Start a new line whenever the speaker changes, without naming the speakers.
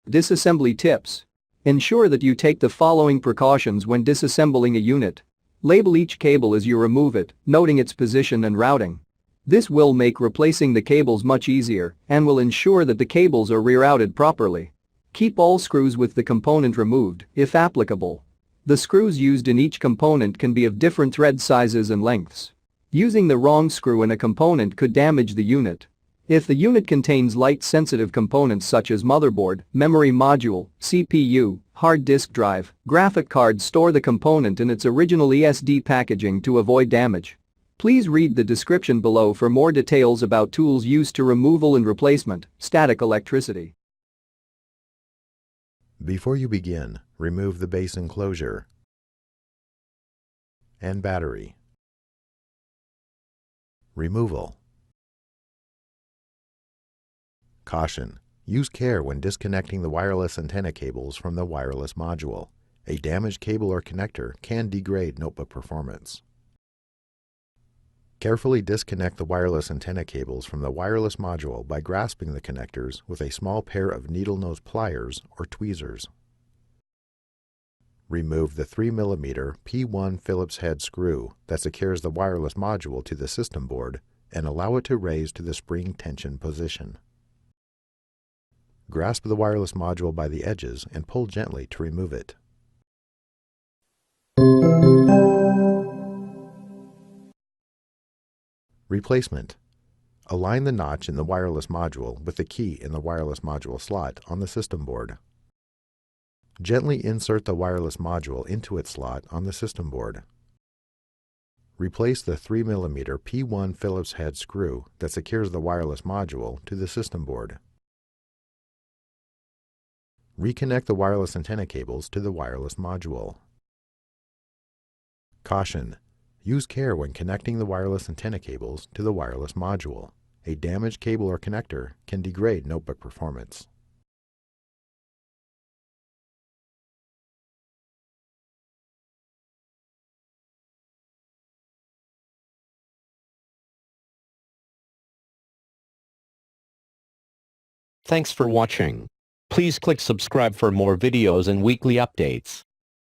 Disassembly tips. Ensure that you take the following precautions when disassembling a unit. Label each cable as you remove it, noting its position and routing. This will make replacing the cables much easier and will ensure that the cables are rerouted properly. Keep all screws with the component removed, if applicable. The screws used in each component can be of different thread sizes and lengths. Using the wrong screw in a component could damage the unit. If the unit contains light-sensitive components such as motherboard, memory module, CPU, hard disk drive, graphic card, store the component in its original ESD packaging to avoid damage. Please read the description below for more details about tools used to removal and replacement, static electricity.
Before you begin, remove the base enclosure and battery. Removal. Caution: use care when disconnecting the wireless antenna cables from the wireless module. A damaged cable or connector can degrade notebook performance. Carefully disconnect the wireless antenna cables from the wireless module by grasping the connectors with a small pair of needle-nose pliers or tweezers. Remove the 3mm P1 Phillips head screw that secures the wireless module to the system board and allow it to raise to the spring tension position. Grasp the wireless module by the edges and pull gently to remove it. Replacement. Align the notch in the wireless module with the key in the wireless module slot on the system board. Gently insert the wireless module into its slot on the system board. Replace the 3mm P1 Phillips head screw that secures the wireless module to the system board. Reconnect the wireless antenna cables to the wireless module. Caution: use care when connecting the wireless antenna cables to the wireless module. A damaged cable or connector can degrade notebook performance.
Thanks for watching. Please click subscribe for more videos and weekly updates.